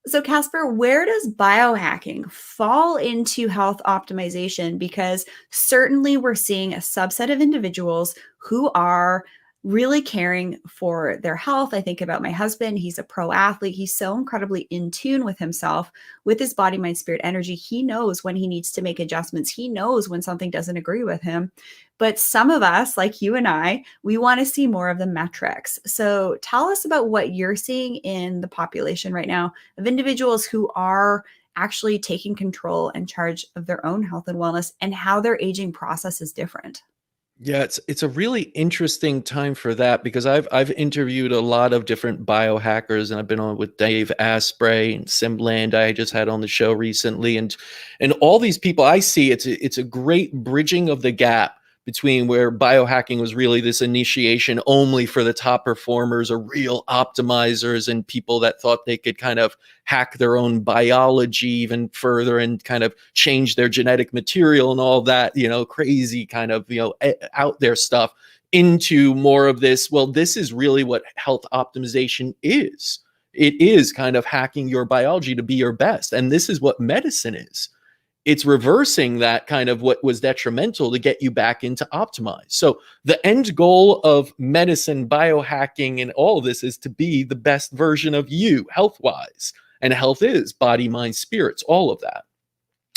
So, Casper, where does biohacking fall into health optimization? Because certainly we're seeing a subset of individuals who are really caring for their health. I think about my husband. He's a pro athlete. He's so incredibly in tune with himself, with his body, mind, spirit, energy. He knows when he needs to make adjustments, he knows when something doesn't agree with him. But some of us, like you and I, we want to see more of the metrics. So, tell us about what you're seeing in the population right now of individuals who are actually taking control and charge of their own health and wellness and how their aging process is different. Yeah, it's a really interesting time for that because I've interviewed a lot of different biohackers, and I've been on with Dave Asprey and Simland I just had on the show recently, and all these people I see it's a great bridging of the gap between where biohacking was really this initiation only for the top performers or real optimizers and people that thought they could kind of hack their own biology even further and kind of change their genetic material and all that, crazy kind of, out there stuff, into more of this. Well, this is really what health optimization is. It is kind of hacking your biology to be your best. And this is what medicine is. It's reversing that kind of what was detrimental to get you back into optimize. So the end goal of medicine, biohacking, and all of this is to be the best version of you health wise. And health is body, mind, spirits, all of that.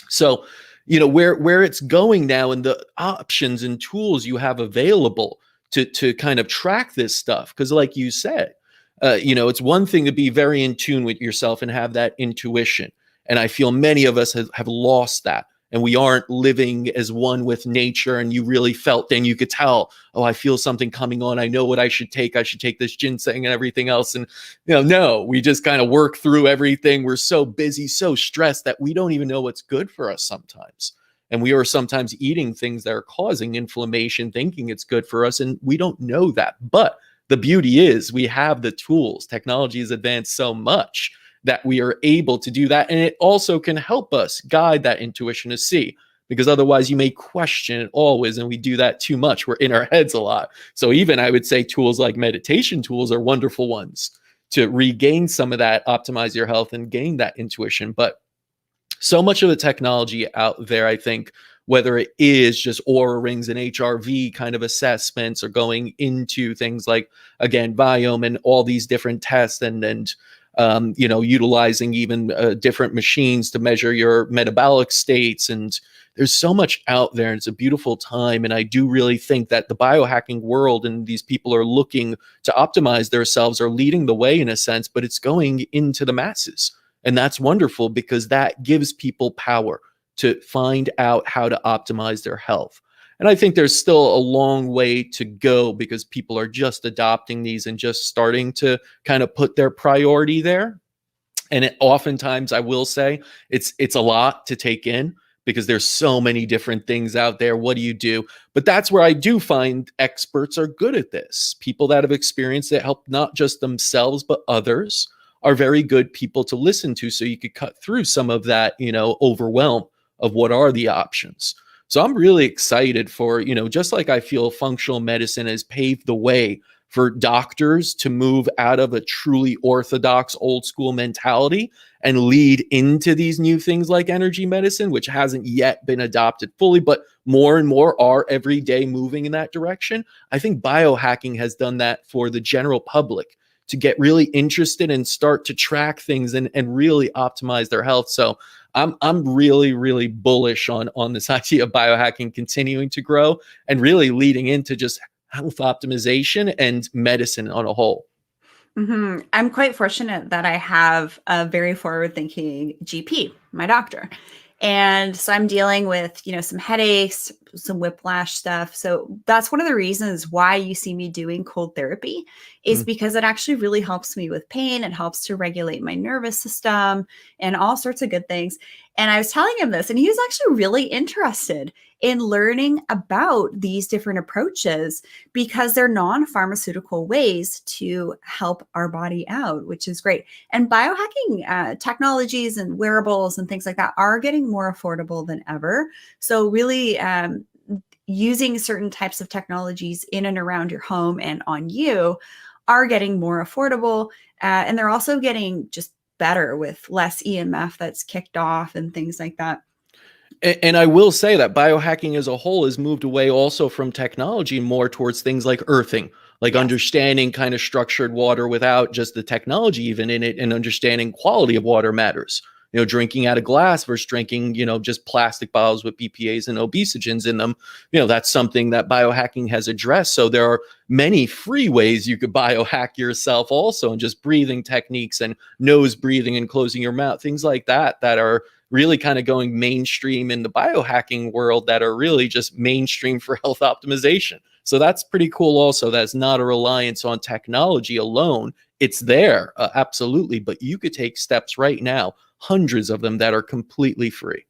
So, where it's going now and the options and tools you have available to kind of track this stuff. Because like you said, it's one thing to be very in tune with yourself and have that intuition. And I feel many of us have lost that. And we aren't living as one with nature. And you really felt, then you could tell, oh, I feel something coming on. I know what I should take. I should take this ginseng and everything else. And, no, we just kind of work through everything. We're so busy, so stressed that we don't even know what's good for us sometimes. And we are sometimes eating things that are causing inflammation, thinking it's good for us. And we don't know that. But the beauty is we have the tools. Technology has advanced so much that we are able to do that. And it also can help us guide that intuition to see, because otherwise you may question it always. And we do that too much. We're in our heads a lot. So even I would say tools like meditation tools are wonderful ones to regain some of that, optimize your health and gain that intuition. But so much of the technology out there, I think, whether it is just Aura rings and HRV kind of assessments or going into things like, again, Biome and all these different tests and utilizing even different machines to measure your metabolic states. And there's so much out there. And it's a beautiful time. And I do really think that the biohacking world and these people are looking to optimize themselves, are leading the way in a sense, but it's going into the masses. And that's wonderful because that gives people power to find out how to optimize their health. And I think there's still a long way to go because people are just adopting these and just starting to kind of put their priority there. And oftentimes, I will say, it's a lot to take in because there's so many different things out there. What do you do? But that's where I do find experts are good at this. People that have experienced it, help not just themselves, but others, are very good people to listen to. So you could cut through some of that, overwhelm of what are the options. So I'm really excited for, just like I feel functional medicine has paved the way for doctors to move out of a truly orthodox old school mentality and lead into these new things like energy medicine, which hasn't yet been adopted fully, but more and more are every day moving in that direction. I think biohacking has done that for the general public to get really interested and start to track things and really optimize their health. So I'm really, really bullish on this idea of biohacking continuing to grow and really leading into just health optimization and medicine on a whole. I'm quite fortunate that I have a very forward-thinking GP, my doctor. And so I'm dealing with, some headaches, some whiplash stuff. So that's one of the reasons why you see me doing cold therapy is Mm. because it actually really helps me with pain. It helps to regulate my nervous system and all sorts of good things. And I was telling him this, and he was actually really interested in learning about these different approaches because they're non-pharmaceutical ways to help our body out, which is great. And biohacking technologies and wearables and things like that are getting more affordable than ever. So really using certain types of technologies in and around your home and on you are getting more affordable. And they're also getting just better with less EMF that's kicked off and things like that. And I will say that biohacking as a whole has moved away also from technology more towards things like earthing, like Yes. understanding kind of structured water without just the technology even in it, and understanding quality of water matters. You know, drinking out of glass versus drinking, just plastic bottles with BPAs and obesogens in them. That's something that biohacking has addressed. So there are many free ways you could biohack yourself also, and just breathing techniques and nose breathing and closing your mouth, things like that, that are really kind of going mainstream in the biohacking world, that are really just mainstream for health optimization. So that's pretty cool also. That's not a reliance on technology alone. It's there, absolutely, but you could take steps right now, hundreds of them, that are completely free.